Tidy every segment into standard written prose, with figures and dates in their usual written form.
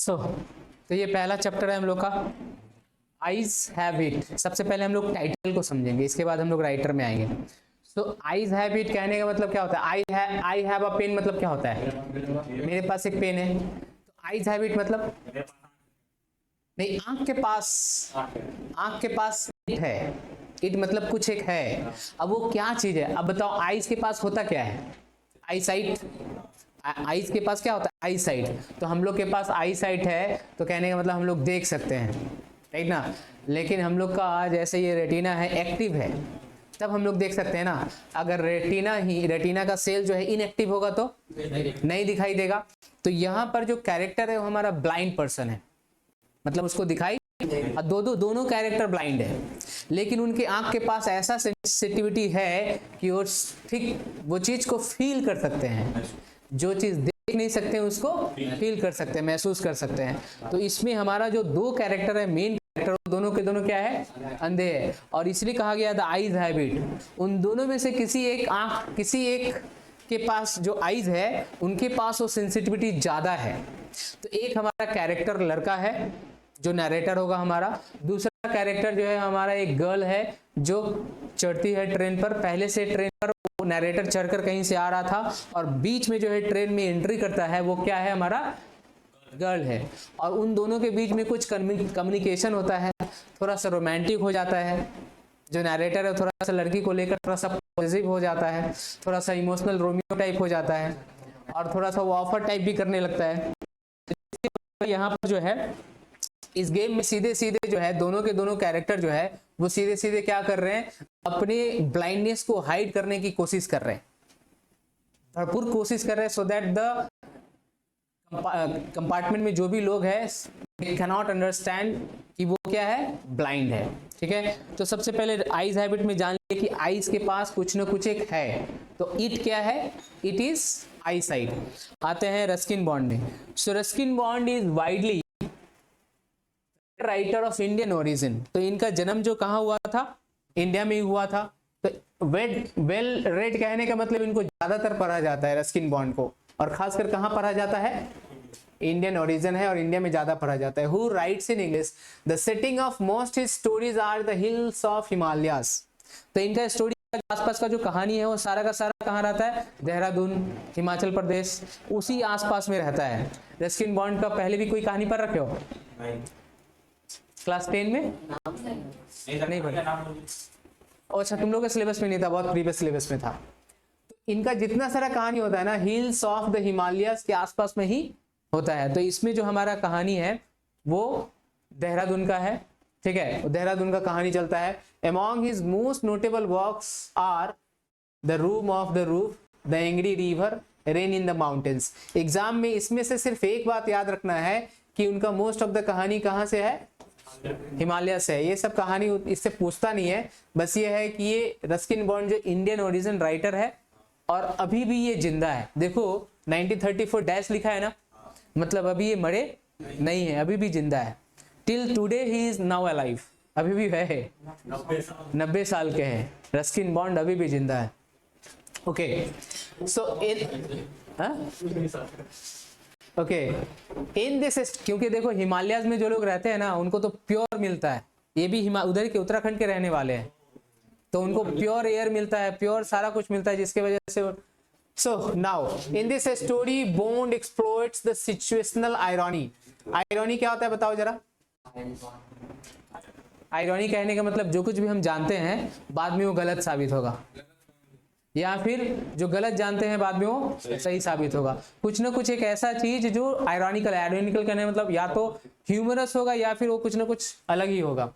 तो ये पहला चैप्टर है हम लोग का, आइज हैव इट। सबसे पहले हम लोग टाइटल को समझेंगे, इसके बाद हम लोग राइटर में आएंगे। सो आइज हैव इट कहने का मतलब क्या होता है? आई हैव अ पेन मतलब क्या होता है? मेरे पास एक पेन है। तो आइज हैव इट मतलब नहीं, आंख के पास इट है। इट मतलब कुछ एक है। अब वो क्या चीज है? अब बताओ, आइज के पास होता क्या है? आई साइट। आइज के पास क्या होता है? आई साइट। तो हम लोग के पास आई साइट है, तो कहने का मतलब हम लोग देख सकते हैं, राइट ना। लेकिन हम लोग का जैसे ये रेटिना है, एक्टिव है, तब हम लोग देख सकते हैं ना। अगर रेटिना का सेल जो है इनएक्टिव होगा तो नहीं दिखाई देगा। तो यहाँ पर जो कैरेक्टर है वो हमारा ब्लाइंड पर्सन है, मतलब उसको दिखाई, दोनों कैरेक्टर ब्लाइंड है, लेकिन उनके आंख के पास ऐसा सेंसिटिविटी है कि वो ठीक वो चीज को फील कर सकते हैं। जो चीज देख नहीं सकते हैं उसको फील कर सकते हैं, महसूस कर सकते हैं। तो इसमें हमारा जो दो कैरेक्टर है, मेन कैरेक्टर, दोनों के दोनों क्या है? अंधे है। और इसलिए कहा गया था आईज हैव इट। उन दोनों में से किसी एक के पास जो आईज है, उनके पास वो सेंसिटिविटी ज्यादा है। तो एक हमारा कैरेक्टर लड़का है जो नरेटर होगा हमारा। दूसरा कैरेक्टर जो है हमारा एक गर्ल है जो चढ़ती है ट्रेन पर। पहले से ट्रेन पर नरेटर चढ़कर कहीं से आ रहा था और बीच में जो है ट्रेन में एंट्री करता है, वो क्या है? हमारा गर्ल है। और उन दोनों के बीच में कुछ कम्युनिकेशन होता है, थोड़ा सा रोमांटिक हो जाता है। जो नरेटर है थोड़ा सा लड़की को लेकर थोड़ा सा पॉजिटिव हो जाता है, थोड़ा सा इमोशनल रोमियो टाइप हो जाता है, और थोड़ा सा वो ऑफर टाइप भी करने लगता है। यहाँ पर जो है इस गेम में सीधे सीधे जो है दोनों के दोनों कैरेक्टर जो है वो सीधे सीधे क्या कर रहे हैं? अपने ब्लाइंडनेस को हाइड करने की कोशिश कर रहे हैं, भरपूर कोशिश कर रहे हैं, सो दैट द कंपार्टमेंट में जो भी लोग हैं कैन नॉट अंडरस्टैंड कि वो क्या है? ब्लाइंड है। ठीक है, तो सबसे पहले आइज हैबिट में जान लिया कि आइज के पास कुछ ना कुछ एक है। तो इट क्या है? It is eyesight. आते हैं रस्किन बॉन्ड में। So Ruskin Bond is widely writer of Indian origin. तो इनका जन्म जो कहाँ हुआ था? इंडिया में ही हुआ था। तो वेल रेड कहने का मतलब इनको ज्यादातर पढ़ा जाता है रस्किन बॉन्ड को, और खासकर कहाँ पढ़ा जाता है? इंडियन ओरिजिन है और इंडिया में ज्यादा पढ़ा जाता है। Who writes in English? The setting of most his stories are the hills of Himalayas. तो इनका स्टोरी आसपास का जो कहानी है वो सारा का सारा कहाँ रहता है? देहरादून, हिमाचल प्रदेश, उसी आसपास में रहता है। रस्किन बॉन्ड का पहले भी कोई कहानी पढ़ रखे हो? क्लास 10 में नहीं पढ़ा? अच्छा, तुम लोग के सिलेबस में नहीं था, बहुत प्रीवियस सिलेबस में था। तो इनका जितना सारा कहानी होता है ना, हिल्स ऑफ द हिमालयास के आसपास में ही होता है। तो इसमें जो हमारा कहानी है वो देहरादून का है। ठीक है, देहरादून का कहानी चलता है। Among his most notable works are the room of the roof, the angry river, rain in the mountains. Exam में इसमें से सिर्फ एक बात याद रखना है कि उनका मोस्ट ऑफ द कहानी कहाँ से है? हिमालय से है। ये सब कहानी इससे पूछता नहीं है, बस ये है कि ये रस्किन बॉन्ड जो इंडियन ओरिजिन राइटर है और अभी भी ये जिंदा है। देखो 1934 डैश लिखा है ना, मतलब अभी ये मरे नहीं है, अभी भी जिंदा है। Till today he is now alive, अभी भी है 90 साल के हैं रस्किन बॉन्ड, अभी भी जिंदा है। Okay, so okay in this, क्योंकि देखो हिमालयाज में जो लोग रहते हैं ना उनको तो प्योर मिलता है। ये भी उधर के उत्तराखंड के रहने वाले हैं, तो उनको प्योर एयर मिलता है, प्योर सारा कुछ मिलता है, जिसके वजह से। So now in this story bond exploits the situational irony. Irony क्या होता है बताओ जरा? आयरनी कहने का मतलब जो कुछ भी हम जानते हैं बाद में वो गलत साबित होगा, या फिर जो गलत जानते हैं बाद में वो सही साबित होगा। कुछ ना कुछ एक ऐसा चीज जो आयरॉनिकल है। आयरॉनिकल कहने मतलब या तो ह्यूमरस होगा या फिर वो कुछ ना कुछ अलग ही होगा।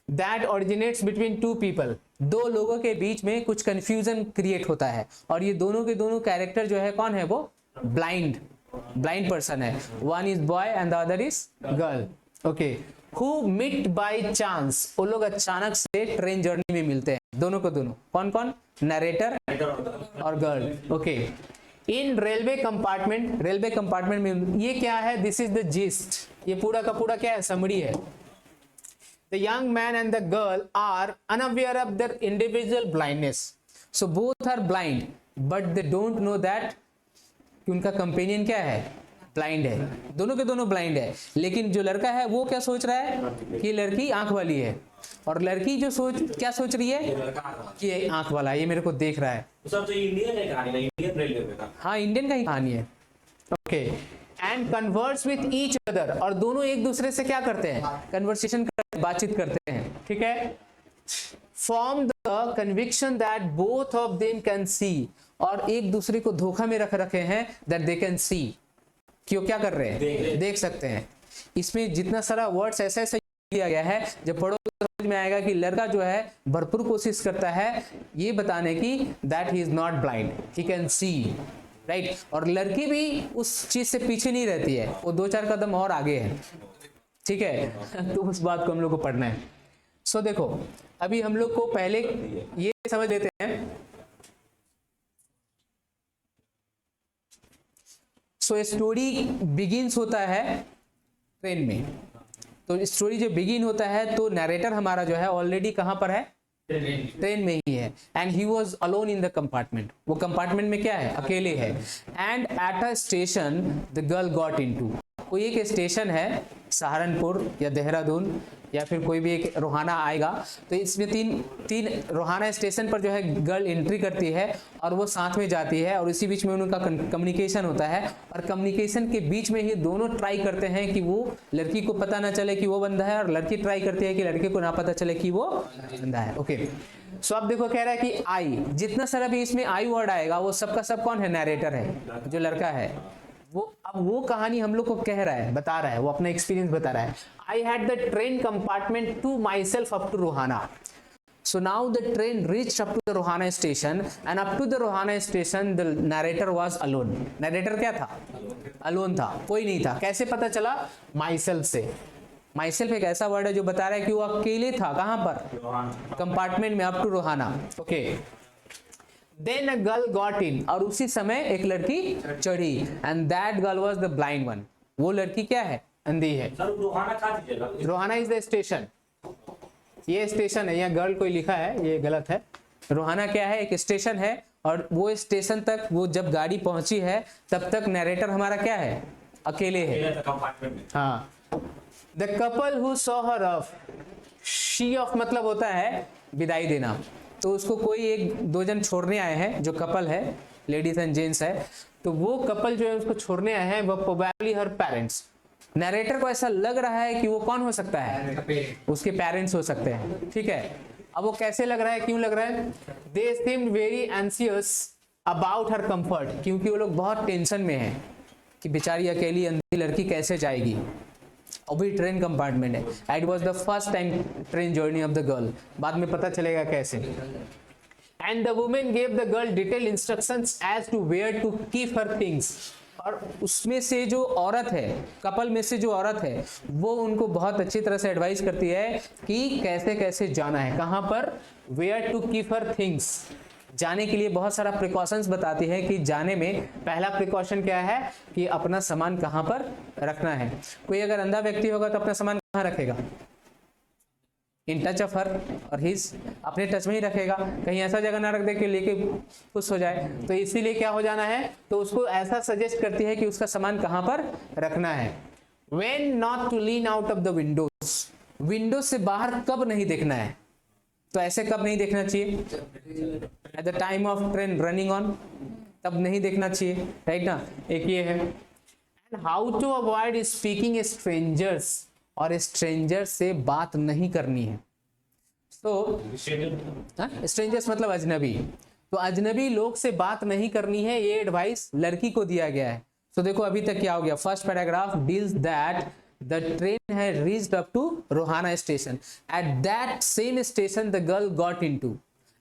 That originates between two people, दो लोगों के बीच में कुछ कंफ्यूजन क्रिएट होता है। और ये दोनों के दोनों कैरेक्टर जो है कौन है? वो ब्लाइंड पर्सन है। One is boy and the other is girl. Okay, who meet by chance, वो लोग अचानक से ट्रेन जर्नी में मिलते हैं, दोनों को दोनों। कौन कौन? नरेटर और गर्ल। ओके, इन रेलवे कंपार्टमेंट में ये क्या है? दिस इज द जिस्ट, ये पूरा का पूरा क्या है? समरी है। The young man and the girl are unaware of their individual blindness, so both are blind but they don't know that कि उनका कंपेनियन क्या है? ब्लाइंड है, दोनों के दोनों ब्लाइंड है। लेकिन जो लड़का है वो क्या सोच रहा है कि लड़की आंख वाली है, और लड़की जो क्या सोच रही है कि ये आंख वाला, ये मेरे को देख रहा है। सब तो इंडियन है कहानी, इंडियन रेलवे का। हाँ, इंडियन का ही कहानी है। Okay, and converse with each other, और दोनों एक दूसरे से क्या करते हैं, कन्वर्सेशन बातचीत करते हैं, ठीक है। Form the conviction that both of them can see, और एक दूसरे को धोखा में रख रखे हैं दैट दे कैन सी, कि वो क्या कर रहे हैं, देख सकते हैं। इसमें जितना सारा वर्ड्स ऐसा ऐसा दिया गया है, जब पढ़ोगे तो समझ में आएगा कि लड़का जो है भरपूर कोशिश करता है ये बताने की that he is not blind, he can see, right. और लड़की भी उस चीज से पीछे नहीं रहती है, वो 2-4 कदम और आगे है, ठीक है। तो उस बात को हम लोग को पढ़ना है। सो देखो, अभी हम लोग को पहले ये समझ लेते हैं। सो स्टोरी बिगिंस होता है ट्रेन में। तो स्टोरी जो बिगिन होता है तो नरेटर हमारा जो है ऑलरेडी कहां पर है, ट्रेन में ही है। And he was alone in the compartment, वो कंपार्टमेंट में क्या है, अकेले है। And at a station the girl got into, कोई एक स्टेशन है सहारनपुर या देहरादून या फिर कोई भी एक रोहाना आएगा, तो इसमें तीन रोहाना स्टेशन पर जो है गर्ल एंट्री करती है और वो साथ में जाती है, और इसी बीच में उनका कम्युनिकेशन होता है। और कम्युनिकेशन के बीच में ही दोनों ट्राई करते हैं कि वो लड़की को पता ना चले कि वो बंदा है, और लड़की ट्राई करती है कि लड़के को ना पता चले कि वो बंदा है। ओके, सो अब देखो कह रहा है कि आई, जितना सारा भी इसमें आई वर्ड आएगा वो सबका सब कौन है, नरेटर है, जो लड़का है वो। अब वो कहानी हम लोग को कह रहा है, बता रहा है, वो अपना एक्सपीरियंस बता रहा है। I had the train compartment to my self up to Rohana, so now the train reached up to the Rohana station, and up to the Rohana station the narrator was alone. Narrator क्या था, अलोन था, कोई नहीं था। कैसे पता चला, माई सेल्फ से। माई सेल्फ एक ऐसा वर्ड है जो बता रहा है कि वो अकेले था, कहां पर, कंपार्टमेंट में, up to Rohana. Okay, Then a girl got in, और उसी समय एक लड़की चढ़ी, and that girl was the blind one, वो लड़की क्या है, अंधी है। सर रोहाना कहाँ थी जगह? रोहाना इज द स्टेशन, ये स्टेशन है, यहाँ गर्ल कोई लिखा है, ये गलत है। रोहाना क्या है, एक स्टेशन है, और वो स्टेशन तक वो जब गाड़ी पहुंची है तब तक नरेटर हमारा क्या है, अकेले है। हाँ, the couple who saw her of, she of मतलब होता है विदाई देना। तो उसको कोई एक दो जन छोड़ने आए हैं, जो कपल है, लेडीज एंड जेंट्स है, तो वो कपल जो है उसको छोड़ने आए हैं, वो प्रोबेबली हर पेरेंट्स। नरेटर को ऐसा लग रहा है कि वो कौन हो सकता है, उसके पेरेंट्स हो सकते हैं, ठीक है। अब वो कैसे लग रहा है, क्यों लग रहा है, they seemed very anxious about her comfort, क्योंकि वो लोग बहुत टेंशन में हैं कि बेचारी अकेली अंधी लड़की कैसे जाएगी, अभी ट्रेन कंपार्टमेंट है। It was the first time train journey of the girl, बाद में पता चलेगा कैसे। And the women gave the girl detail instructions as to where to keep her things, और उसमें से जो औरत है, कपल में से जो औरत है, वो उनको बहुत अच्छी तरह से एडवाइस करती है कि कैसे कैसे जाना है, कहां पर, where to keep her things, जाने के लिए बहुत सारा प्रिकॉशंस बताती है कि जाने में पहला प्रिकॉशन क्या है कि अपना सामान कहां पर रखना है। कोई अगर अंधा व्यक्ति होगा तो अपना सामान कहां रखेगा, इन टच ऑफ हर और हिज, अपने टच में ही रखेगा, कहीं ऐसा जगह ना रख दे कि लेके खुश हो जाए। तो इसीलिए क्या हो जाना है, तो उसको ऐसा सजेस्ट करती है कि उसका सामान कहां पर रखना है। When not to lean out of the windows, window से बाहर कब नहीं देखना है, तो ऐसे कब नहीं देखना चाहिए, at the time of train running on, तब नहीं देखना चाहिए, राइट ना। एक ये है। And how to avoid speaking strangers, और स्ट्रेंजर से बात नहीं करनी है। तो स्ट्रेंजर्स मतलब अजनबी, तो अजनबी लोग से बात नहीं करनी है, ये एडवाइस लड़की को दिया गया है। तो देखो अभी तक क्या हो गया, first paragraph deals that the train had reached up to Rohana station. At that same station the girl got into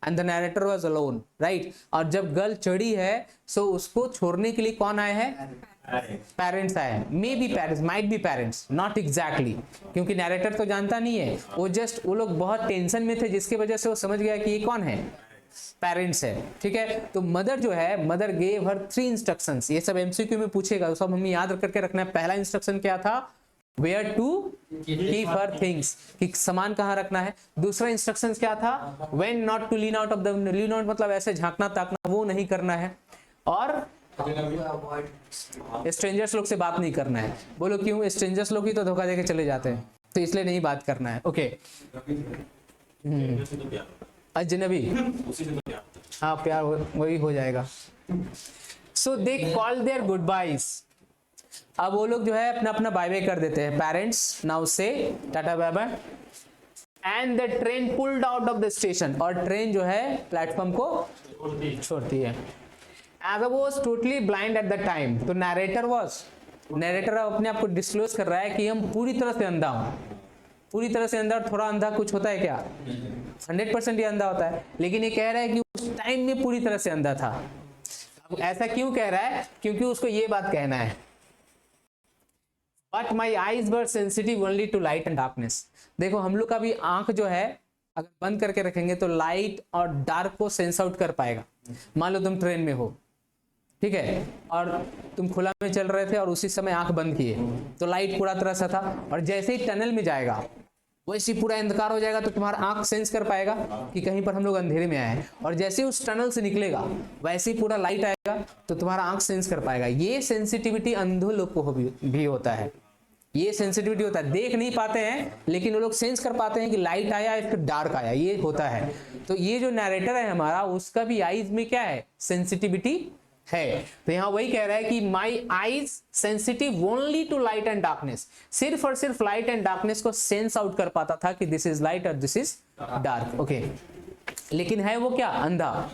and the narrator was alone, right? और जब गर्ल चढ़ी है so उसको छोड़ने के लिए कौन आए हैं, पेरेंट्स आए हैं, may be parents, might be parents, not exactly, क्योंकि नरेटर तो जानता नहीं है, वो लोग बहुत टेंशन में थे जिसकी वजह से वो समझ गया कि ये कौन है, पेरेंट्स है, ठीक है। तो मदर जो है, मदर गेव हर 3 इंस्ट्रक्शंस, ये सब एमसीक्यू में पूछेगा, सब हमें याद करके रखना है। पहला इंस्ट्रक्शन क्या था, where to keep her things, कि सामान कहाँ रखना है। दूसरा इंस्ट्रक्शन क्या था, when not to lean out of the, lean out मतलब ऐसे झांकना ताकना, वो नहीं करना है। और स्ट्रेंजर्स लोग से बात नहीं करना है। बोलो क्यों? स्ट्रेंजर्स लोग ही तो धोखा देके चले जाते हैं, तो इसलिए नहीं बात करना है। ओके, उसी से तो प्यार होता अजनबी, है। उसी से तो प्यार होता है। हाँ प्यार वही हो जाएगा। So they call their goodbyes. अब वो लोग जो है अपना अपना बाय बाय कर देते हैं। पेरेंट्स नाउ से tata bye bye and the train pulled out of the station, और ट्रेन जो है प्लेटफॉर्म को छोड़ती है। As I was totally blind at the time, तो नरेटर अपने आप को डिस्क्लोज कर रहा है कि हम पूरी तरह से अंधा हूं, पूरी तरह से अंधा। थोड़ा अंधा कुछ होता है क्या? 100% ही अंधा होता है। लेकिन ये कह रहा है कि उस टाइम में पूरी तरह से अंधा था। अब ऐसा क्यों कह रहा है? क्योंकि उसको ये बात कहना है, but my eyes were sensitive only to light and darkness. देखो हम लोग का भी आंख जो है अगर बंद करके रखेंगे तो लाइट और डार्क को सेंस आउट कर पाएगा। मान लो तुम ट्रेन में हो, ठीक है, और तुम खुला में चल रहे थे और उसी समय आंख बंद किए तो लाइट पूरा तरह से था, और जैसे ही टनल में जाएगा वैसे ही पूरा अंधकार हो जाएगा, तो तुम्हारा आंख सेंस कर पाएगा कि कहीं पर हम लोग अंधेरे में आए हैं। और जैसे ही उस टनल से निकलेगा वैसे ही पूरा लाइट आएगा तो तुम्हारा आंख सेंस कर पाएगा। ये सेंसिटिविटी अंधों लोग को भी होता है। ये सेंसिटिविटी होता है, देख नहीं पाते हैं लेकिन वो लोग सेंस कर पाते हैं कि लाइट आया या फिर डार्क आया, ये होता है। तो ये जो नरेटर है हमारा, उसका भी आईज में क्या है? सेंसिटिविटी है। तो यहाँ वही कह रहा है कि my eyes sensitive only to light and darkness, सिर्फ और सिर्फ लाइट एंड डार्कनेस को सेंस आउट कर पाता था कि दिस इज लाइट और दिस इज डार्क। ओके, लेकिन है वो क्या? अंधा।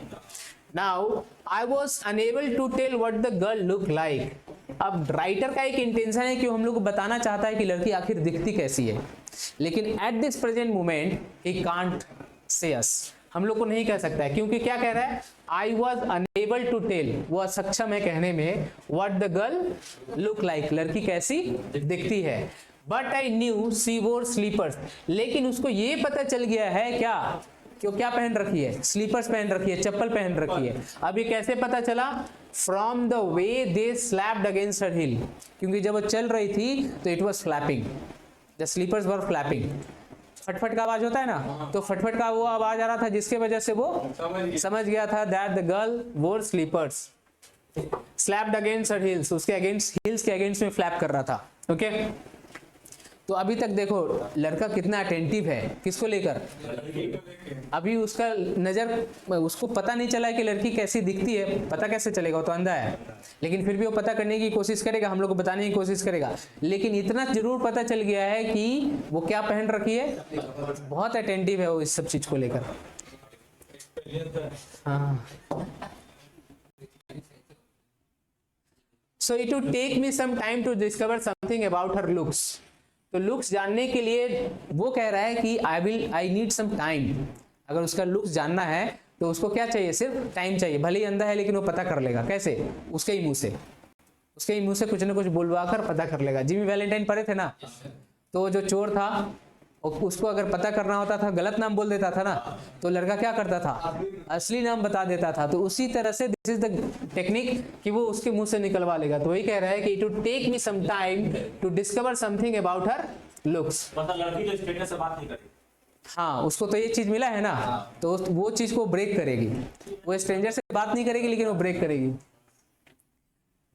Now I was unable to tell what the girl look like. अब राइटर का एक इंटेंशन है कि हम लोग को बताना चाहता है कि लड़की आखिर दिखती कैसी है, लेकिन at this present moment he can't see us, हम लोग को नहीं कह सकता है। क्योंकि क्या कह रहा है? I was unable to tell, वो असक्षम है कहने में, what the girl look like, लड़की कैसी दिखती है। But I knew she wore slippers, लेकिन उसको ये पता चल गया है क्या कि वो क्या पहन रखी है? स्लीपर्स पहन रखी है, चप्पल पहन रखी है। अब ये कैसे पता चला? From the way they slapped against her heel, क्योंकि जब वो चल रही थी तो it was flapping, the slippers were flapping. फटफट का आवाज होता है ना, तो फटफट का वो आवाज आ रहा था जिसके वजह से वो समझ गया था that the girl wore slippers slapped against her heels, उसके अगेंस्ट, हील्स के अगेंस्ट में फ्लैप कर रहा था। ओके, तो अभी तक देखो लड़का कितना अटेंटिव है, किसको लेकर? अभी उसका नजर, उसको पता नहीं चला है कि लड़की कैसी दिखती है। पता कैसे चलेगा? वो तो अंधा है, लेकिन फिर भी वो पता करने की कोशिश करेगा, हम लोग को बताने की कोशिश करेगा। लेकिन इतना जरूर पता चल गया है कि वो क्या पहन रखी है, बहुत अटेंटिव है वो इस सब चीज को लेकर। हाँ, so it would take me some time to discover something about her looks. तो लुक्स जानने के लिए वो कह रहा है कि आई नीड सम टाइम। अगर उसका लुक्स जानना है तो उसको क्या चाहिए? सिर्फ टाइम चाहिए। भले ही अंधा है लेकिन वो पता कर लेगा। कैसे? उसके ही मुंह से कुछ ना कुछ बुलवा कर पता कर लेगा। जिमी वैलेंटाइन पढ़े थे ना, तो जो चोर था उसको अगर पता करना होता था, गलत नाम बोल देता था ना, तो लड़का क्या करता था? असली नाम बता देता था। तो उसी तरह से दिस इज द टेक्निक कि वो उसके मुंह से निकलवा लेगा। तो वही कह रहा है कि it would take me some time to discover something about her looks. मतलब लड़की जो स्टेटस से बात नहीं करेगी। हाँ, उसको तो ये चीज मिला है ना, तो वो चीज को ब्रेक करेगी। वो स्ट्रेंजर से बात नहीं करेगी लेकिन वो ब्रेक करेगी।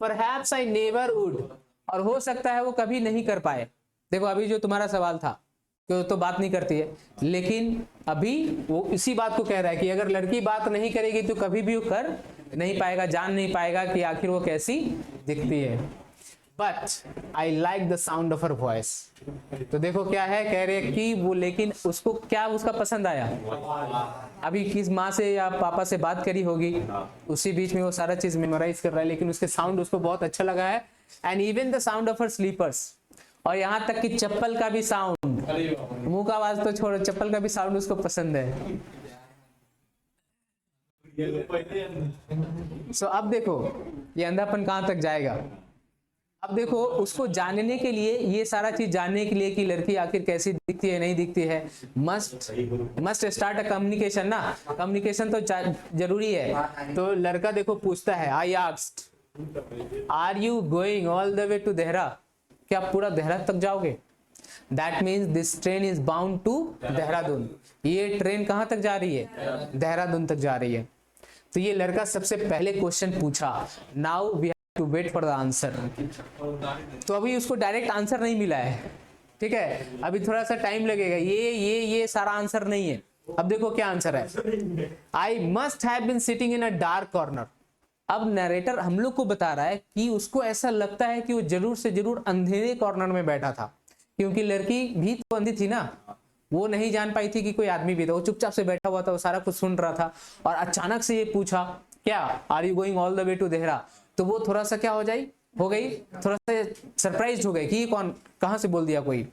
परहैप्स आई नेवर वुड, और हो सकता है वो कभी नहीं कर पाए। देखो अभी जो तुम्हारा सवाल था कि तो बात नहीं करती है, लेकिन अभी वो इसी बात को कह रहा है कि अगर लड़की बात नहीं करेगी तो कभी भी वो कर नहीं पाएगा, जान नहीं पाएगा कि आखिर वो कैसी दिखती है। But I like the sound of her voice. तो देखो क्या है, कह रहे कि वो, लेकिन उसको क्या उसका पसंद आया? अभी किस माँ से या पापा से बात करी होगी, उसी बीच में वो सारा चीज मेमोराइज कर रहा है, लेकिन उसके साउंड उसको बहुत अच्छा लगा है। And even the sound of her slippers, और यहाँ तक कि चप्पल का भी साउंड, मुंह का आवाज तो छोड़ो, चप्पल का भी साउंड उसको पसंद है। सो अब देखो ये अंधापन कहां तक जाएगा। अब देखो उसको जानने के लिए, ये सारा चीज जानने के लिए कि लड़की आखिर कैसी दिखती है नहीं दिखती है, मस्ट स्टार्ट अ कम्युनिकेशन ना। कम्युनिकेशन तो जरूरी है। तो लड़का देखो पूछता है, I asked are you going all the way to Dehra, क्या आप पूरा देहरादून तक जाओगे? That means this train is bound to Dehradun. ये ट्रेन कहां तक जा रही है? देहरादून तक जा रही है। तो ये लड़का सबसे पहले क्वेश्चन पूछा, now we have to wait for the answer. तो अभी उसको डायरेक्ट आंसर नहीं मिला है, ठीक है, अभी थोड़ा सा टाइम लगेगा। ये सारा आंसर नहीं है। अब देखो क्या आंसर है, I must have been sitting in a dark corner. अब नरेटर हम लोग को बता रहा है कि उसको ऐसा लगता है कि वो जरूर से जरूर अंधेरे कॉर्नर में बैठा था, क्योंकि लड़की भी तो अंधी थी ना, वो नहीं जान पाई थी कि कोई आदमी भी था, वो चुपचाप से बैठा हुआ था, वो सारा कुछ सुन रहा था। और अचानक से ये पूछा क्या, are you going all the way to Dehra, तो वो थोड़ा सा क्या हो गई, थोड़ा सा सरप्राइज हो गई कि ये कौन, कहां से बोल दिया कोई,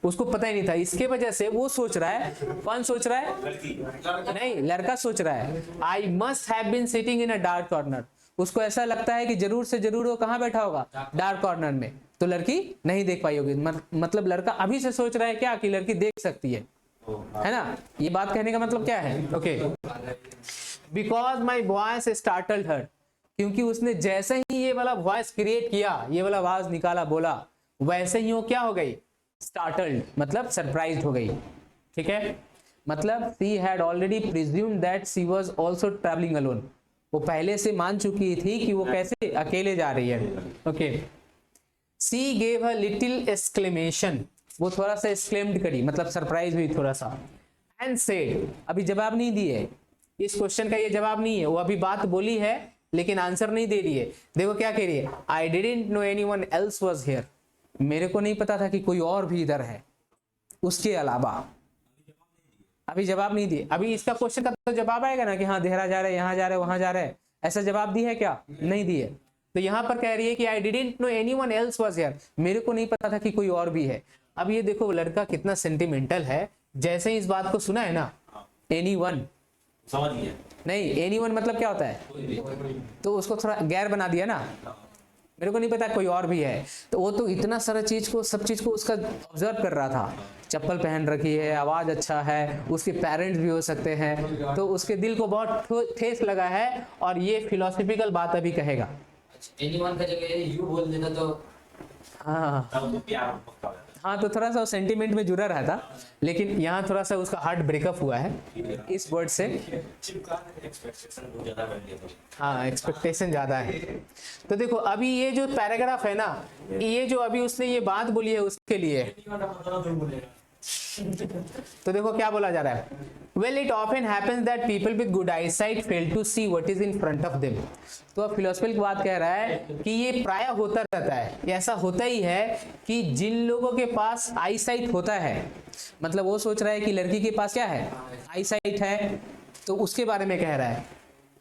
उसको पता ही नहीं था। इसके वजह से वो सोच रहा है, कौन सोच रहा है, नहीं लड़का सोच रहा है, I must have been sitting in a dark corner. उसको ऐसा लगता है कि जरूर से जरूर वो कहां बैठा होगा, डार्क कॉर्नर में। तो लड़की नहीं देख पाई होगी, मतलब लड़का अभी से सोच रहा है क्या कि लड़की देख सकती है ना। ये बात कहने का मतलब क्या है, okay, because my voice startled her, क्योंकि उसने जैसे ही ये वाला वॉइस क्रिएट किया, ये वाला आवाज निकाला, बोला, वैसे ही वो क्या हो गई, स्टार्टल्ड, मतलब सरप्राइज्ड हो गई, ठीक है। मतलब she had already presumed that she was also travelling alone, वो पहले से मान चुकी थी कि वो कैसे अकेले जा रही है, okay. She gave a little exclamation, वो थोड़ा सा एक्सक्लेम्ड करी, मतलब सरप्राइज हुई थोड़ा सा, एंड सेड, अभी जवाब नहीं दिए, इस क्वेश्चन का ये जवाब नहीं है, वो अभी बात बोली है लेकिन आंसर नहीं दे रही है। देखो क्या कह रही है, I didn't know anyone else was here, मेरे को नहीं पता था कि कोई और भी इधर है उसके अलावा। अभी जवाब नहीं दिए, अभी इसका क्वेश्चन का तो जवाब आएगा ना कि हाँ देहरा जा रहे, यहाँ जा रहे, वहां जा रहे, ऐसा जवाब दी है क्या, नहीं दिए। तो यहाँ पर कह रही है कि I didn't know anyone else was here, मेरे को नहीं पता था कि कोई और भी है। अब ये देखो लड़का कितना सेंटिमेंटल है, जैसे ही इस बात को सुना है ना, एनीवन समझ गया, नहीं, एनीवन मतलब क्या होता है, तो उसको थोड़ा गैर बना दिया ना, मेरे को नहीं पता कोई और भी है। तो वो तो इतना सारा चीज को, सब चीज को उसका ऑब्जर्व कर रहा था, चप्पल पहन रखी है, आवाज अच्छा है, उसके पेरेंट्स भी हो सकते हैं, तो उसके दिल को बहुत ठेस लगा है और ये फिलोसफिकल बात अभी कहेगा। एनीवन का जगह यू बोल देता तो हाँ तब तो प्यार पक्का हो जाता हाँ, तो थोड़ा सा सेंटिमेंट में जुड़ा रहा था, लेकिन यहाँ थोड़ा सा उसका हार्ट ब्रेकअप हुआ है इस वर्ड से। है। चिपका एक्सपेक्टेशन बहुत ज्यादा कर लिया तो हाँ, एक्सपेक्टेशन ज्यादा है। तो देखो अभी ये जो पैराग्राफ है ना, ये जो अभी उसने ये बात बोली है उसके लिए, तो देखो क्या बोला जा रहा है, well it often happens that people with good eyesight fail to see what is in front of them. तो अब फिलोसफिकल की बात कह रहा है कि ये प्राय होता रहता है, ऐसा होता ही है कि जिन लोगों के पास आईसाइट होता है, मतलब वो सोच रहा है कि लड़की के पास क्या है, आईसाइट है, तो उसके बारे में कह रहा है,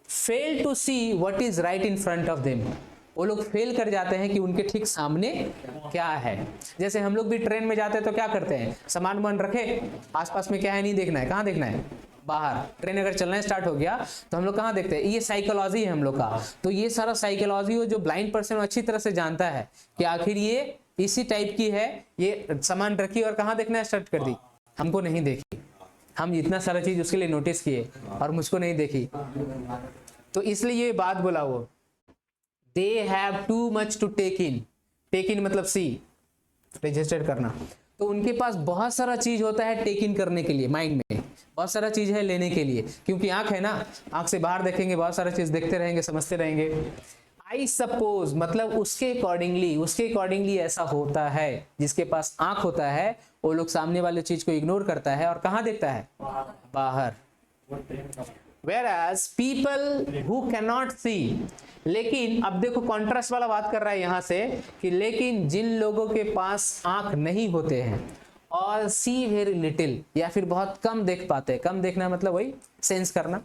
fail to see what is right in front of them, वो लोग फेल कर जाते हैं कि उनके ठीक सामने क्या है। जैसे हम लोग भी ट्रेन में जाते हैं तो क्या करते हैं, सामान वामान रखे, आसपास में क्या है नहीं देखना है, कहाँ देखना है, बाहर। ट्रेन अगर चलना स्टार्ट हो गया तो हम लोग कहाँ देखते हैं, ये साइकोलॉजी है हम लोग का। तो ये सारा साइकोलॉजी वो जो ब्लाइंड पर्सन अच्छी तरह से जानता है कि आखिर ये इसी टाइप की है, ये सामान रखी और कहाँ देखना स्टार्ट कर दी, हमको नहीं देखी, हम इतना सारा चीज उसके लिए नोटिस किए और मुझको नहीं देखी, तो इसलिए ये बात बोला वो, they have too much to take in मतलब सी, रजिस्टर करना। तो उनके पास बहुत सारा चीज होता है टेक इन करने के लिए, माइंड में बहुत सारा चीज है लेने के लिए, क्योंकि आंख है ना, आंख से बाहर देखेंगे, बहुत सारा चीज देखते रहेंगे, समझते रहेंगे। आई सपोज मतलब उसके अकॉर्डिंगली ऐसा होता है, जिसके पास आंख होता है वो लोग सामने वाले चीज को इग्नोर करता है और कहाँ देखता है, बाहर। Whereas people who cannot see, लेकिन अब देखो कॉन्ट्रास्ट वाला बात कर रहा है यहाँ से कि लेकिन जिन लोगों के पास आंख नहीं होते हैं और सी वेरी लिटिल, या फिर बहुत कम देख पाते हैं, कम देखना मतलब वही सेंस करना,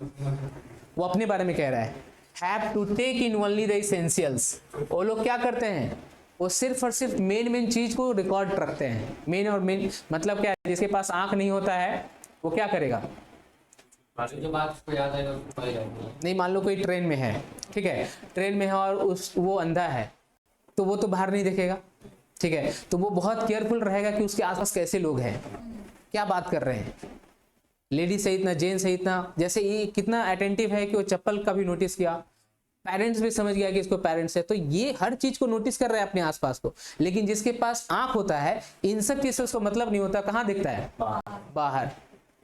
वो अपने बारे में कह रहा है, have to take in only the essentials. वो लोग क्या करते हैं, वो सिर्फ और सिर्फ मेन चीज को रिकॉर्ड रखते हैं। मेन और मेन मतलब क्या है, जिसके पास आंख नहीं होता है वो क्या करेगा, जो बात उसको याद आएगा उसको पता रहेगा। नहीं मान लो कोई ट्रेन में है, ठीक है, ट्रेन में है और वो अंधा है, तो वो तो बाहर नहीं देखेगा, ठीक है, तो वो बहुत केयरफुल रहेगा कि उसके आसपास कैसे लोग हैं, क्या बात कर रहे हैं, लेडीज सहित ना, जेंट्स सहित ना। जैसे ये कितना अटेंटिव है कि वो चप्पल का भी नोटिस किया, पेरेंट्स भी समझ गया कि इसको पेरेंट्स है, तो ये हर चीज को नोटिस कर रहा है अपने आसपास को। लेकिन जिसके पास आंख होता है इन सब चीज से उसको मतलब नहीं होता, कहाँ दिखता है, बाहर।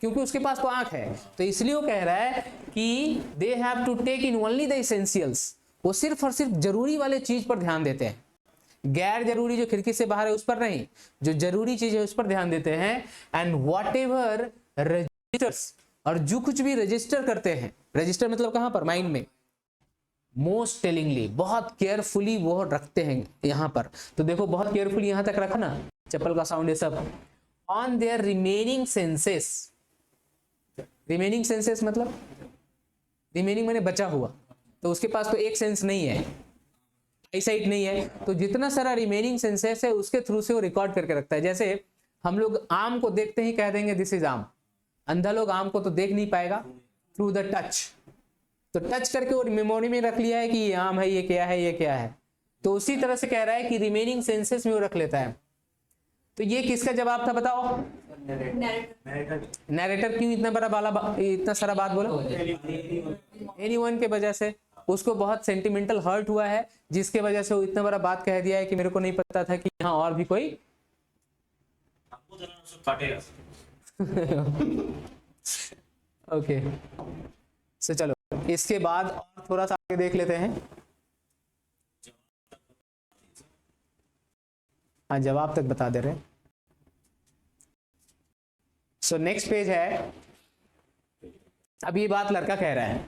क्योंकि उसके पास तो आंख है, तो इसलिए वो कह रहा है कि they have to take in only the essentials, वो सिर्फ और सिर्फ जरूरी वाले चीज पर ध्यान देते हैं, गैर जरूरी जो खिड़की से बाहर है उस पर नहीं, जो जरूरी चीज है उस पर ध्यान देते हैं। एंड वॉट एवर रजिस्टर्स, और जो कुछ भी रजिस्टर करते हैं, रजिस्टर मतलब कहां पर, माइंड में, मोस्ट टेलिंगली, बहुत केयरफुली वो रखते हैं यहाँ पर। तो देखो बहुत केयरफुली यहाँ तक रखा ना, चप्पल का साउंड ये सब, on their remaining senses, remaining senses मतलब रिमेनिंग मैंने बचा हुआ, तो उसके पास तो एक सेंस नहीं है, आईसाइट नहीं है, तो जितना सारा रिमेनिंग सेंसेस है उसके थ्रू से वो रिकॉर्ड करके रखता है। जैसे हम लोग आम को देखते ही कह देंगे दिस इज आम, अंधा लोग आम को तो देख नहीं पाएगा, थ्रू द टच, तो टच करके वो मेमोरी में रख लिया है कि ये आम है, ये क्या है, ये क्या है। तो उसी तरह से कह रहा है कि रिमेनिंग सेंसेस में वो रख लेता है। तो ये किसका जवाब था बताओ? नैरेटर क्यों इतना बड़ा इतना सारा बात बोला? एनीवन के वजह से, उसको बहुत सेंटिमेंटल हर्ट हुआ है, जिसके वजह से वो इतना बड़ा बात कह दिया है कि मेरे को नहीं पता था कि यहाँ और भी कोई काटेगा। ओके सो चलो इसके बाद और थोड़ा सा आगे देख लेते हैं। हाँ जवाब तक बता दे रहे हैं। सो नेक्स्ट पेज है, अब ये बात लड़का कह रहा है,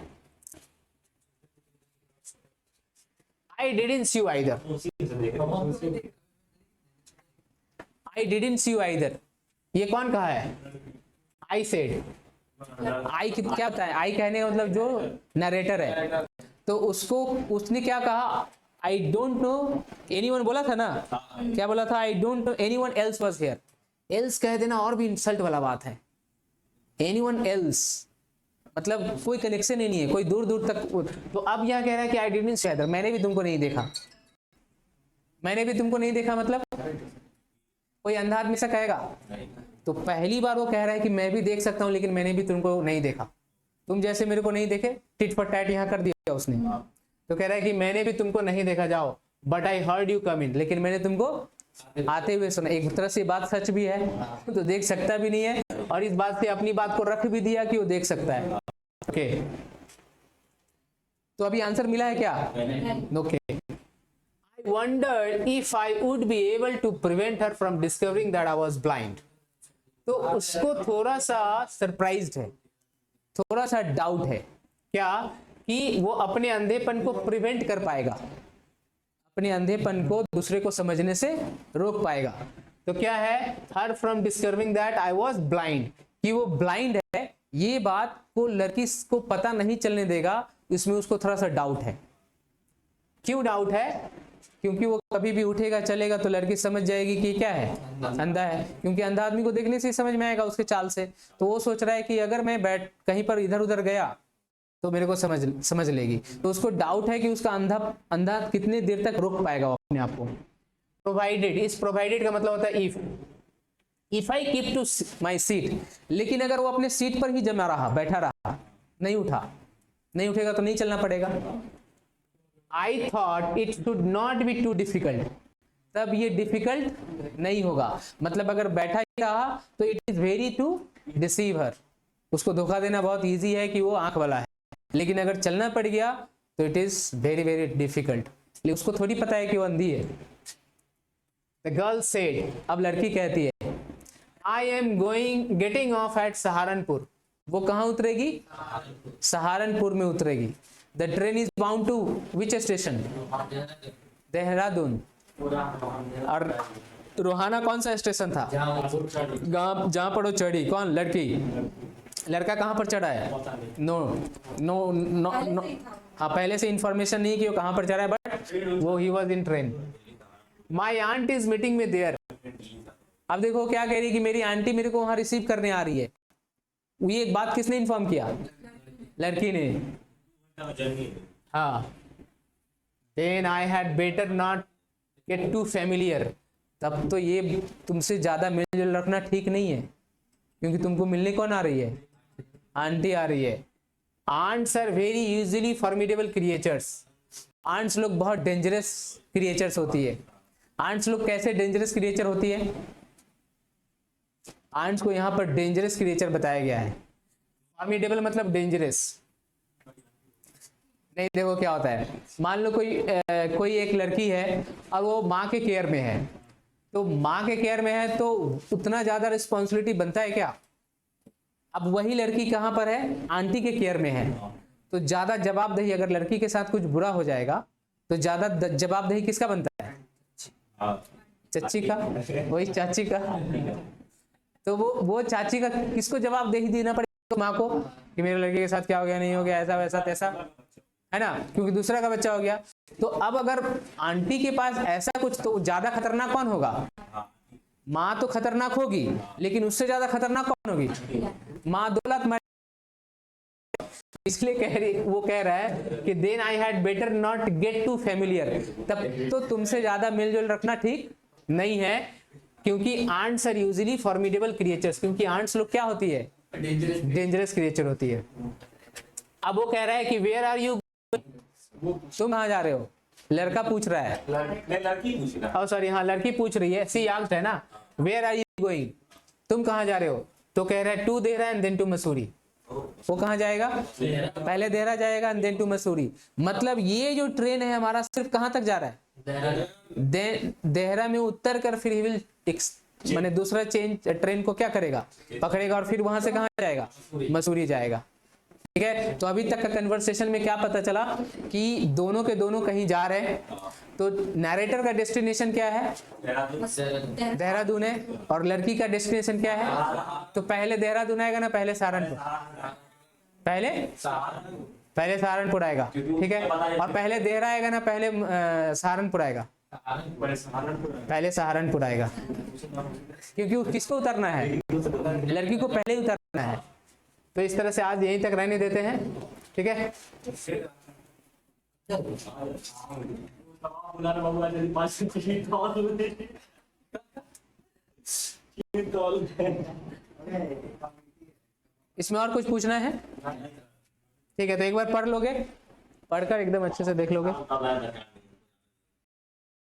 I didn't see you either, I didn't see you either, ये कौन कहा है? I said. आई क्या बताए? आई कहने का मतलब जो नरेटर है, तो उसको उसने क्या कहा? आई डोंट नो एनीवन बोला था ना, क्या बोला था? I don't know anyone else was here. Else कह देना और भी इंसल्ट वाला बात है। एनीवन एल्स मतलब कोई कनेक्शन ही नहीं है, कोई दूर दूर तक। तो अब यह कह रहा है कि आई डिडंट सी आइदर, मैंने भी तुमको नहीं देखा, मैंने भी तुमको नहीं देखा, मतलब कोई अंधा आदमी से कहेगा? तो पहली बार वो कह रहा है कि मैं भी देख सकता हूं लेकिन मैंने भी तुमको नहीं देखा, तुम जैसे मेरे को नहीं देखे, टिट फॉर टैट यहाँ कर दिया उसने। तो कह रहा है कि मैंने भी तुमको नहीं देखा, जाओ, but I heard you come in, लेकिन मैंने तुमको आते हुए सुना। एक तरह से बात सच भी है, तो देख सकता भी नहीं है, और इस बात से अपनी बात को रख भी दिया कि वो देख सकता है। ओके तो अभी आंसर मिला है क्या? Okay. I wondered if I would be able to prevent her from discovering that I was blind. तो उसको थोड़ा सा सरप्राइज्ड है, थोड़ा सा डाउट है, क्या कि वो अपने अंधेपन को प्रिवेंट कर पाएगा, अपने अंधेपन को दूसरे को समझने से रोक पाएगा। तो क्या है? Her from discovering that I was blind, कि वो ब्लाइंड है, ये बात को लड़की को पता नहीं चलने देगा, इसमें उसको थोड़ा सा डाउट है। क्यों डाउट है? क्योंकि वो कभी भी उठेगा चलेगा तो लड़की समझ जाएगी कि क्या है, अंधा है, क्योंकि अंधा आदमी को देखने से ही समझ में आएगा उसके चाल से। तो वो सोच रहा है कि अगर मैं बैठ कहीं पर इधर उधर गया तो मेरे को समझ लेगी। तो उसको डाउट है कि उसका अंधा कितने देर तक रोक पाएगा अपने आप को। प्रोवाइडेड, इस प्रोवाइडेड का मतलब होता है if I keep to my seat, लेकिन अगर वो अपने सीट पर ही जमा रहा, बैठा रहा, नहीं उठेगा तो नहीं चलना पड़ेगा। I thought it should not be too difficult, तब ये डिफिकल्ट नहीं होगा। मतलब अगर बैठा ही रहा तो it is very to deceive her, उसको धोखा देना बहुत इजी है कि वो आंख वाला है, लेकिन अगर चलना पड़ गया तो it is very very difficult. उसको थोड़ी पता है कि वो अंधी है। The girl said, अब लड़की कहती है, I am getting off at Saharanpur. वो कहाँ उतरेगी? सहारनपुर में उतरेगी। The train is bound to which station? Dehradun. और रोहाना कौन सा स्टेशन था? जहाँ पर वो चढ़ी। कौन? लड़की। लड़का कहाँ पर चढ़ा है? नो हाँ, पहले से इंफॉर्मेशन नहीं कि वो कहाँ पर चढ़ा है, बट वो he was in train. My aunt is meeting में देयर। अब देखो क्या कह रही है कि मेरी आंटी मेरे को वहां रिसीव करने आ रही है। ये एक बात किसने इन्फॉर्म किया? लड़की ने। हाँ, then I had better not get too familiar, तब तो ये तुमसे ज्यादा मिलजुल रखना ठीक नहीं है, क्योंकि तुमको मिलने कौन आ रही है? आंटी आ रही है। Aunts are very usually formidable creatures. Aunts लोग बहुत डेंजरस क्रिएचर्स होती है। आंट्स लोग कैसे डेंजरस क्रिएचर होती है? आंट्स को यहाँ पर डेंजरस क्रिएचर बताया गया है। फॉर्मिडेबल मतलब डेंजरस। नहीं, देखो क्या होता है, मान लो कोई एक लड़की है और वो माँ के केयर में है, तो माँ के केयर में है तो उतना ज्यादा रिस्पॉन्सिबिलिटी बनता है क्या? अब वही लड़की कहाँ पर है? आंटी के केयर में है, तो ज्यादा जवाबदेही, अगर लड़की के साथ कुछ बुरा हो जाएगा तो ज्यादा जवाबदेही किसका बनता है? चच्ची का, वही चाची का। तो वो चाची का किसको जवाबदेही देना पड़ेगा? माँ को, कि मेरे लड़के के साथ क्या हो गया, नहीं हो गया, ऐसा वैसा तैसा, है ना, क्योंकि दूसरा का बच्चा हो गया। तो अब अगर आंटी के पास ऐसा कुछ, तो ज्यादा खतरनाक कौन होगा? माँ तो खतरनाक होगी, लेकिन उससे ज्यादा खतरनाक कौन होगी? माँ 2 लाख मार। इसलिए वो कह रहा है कि then I had better not get too familiar, तब तो तुमसे ज्यादा मिलजुल रखना ठीक नहीं है, क्योंकि aunts are usually formidable creatures, क्योंकि आंट्स लोग क्या होती है? डेंजरस क्रिएचर होती है। अब वो कह रहा है कि वेयर आर यू, तुम कहाँ जा रहे हो? लड़का पूछ रहा है, लड़की पूछ रहा है। सॉरी, हाँ लड़की पूछ रही है, सी आस्क्ड है ना, वेयर आर यू गोइंग, तुम कहाँ जा रहे हो? तो कह रहा है to Dehra and then to Mussoorie. वो कहाँ जाएगा? पहले देहरा जाएगा एंड देन टू मसूरी। मतलब ये जो ट्रेन है हमारा सिर्फ कहाँ तक जा रहा है? देहरा में उतर कर फिर ही विल माने दूसरा ट्रेन को क्या करेगा? पकड़ेगा, और फिर वहां से कहाँ जाएगा? मसूरी जाएगा। ठीक है, तो अभी तक का कन्वर्सेशन में क्या पता चला कि दोनों के दोनों कहीं जा रहे हैं। तो नैरेटर का डेस्टिनेशन क्या है? देहरादून है, और लड़की का डेस्टिनेशन क्या है? तो पहले देहरादून आएगा ना, पहले सहारनपुर? पहले सहारनपुर आएगा, ठीक है, और पहले देहरा आएगा ना, पहले सहारनपुर आएगा? पहले सहारनपुर आएगा, क्योंकि किसको उतरना है? लड़की को पहले ही उतरना है। तो इस तरह से आज यहीं तक रहने देते हैं, ठीक है। इसमें और कुछ पूछना है? ठीक है, तो एक बार पढ़ लोगे, पढ़कर एकदम अच्छे से देख लोगे।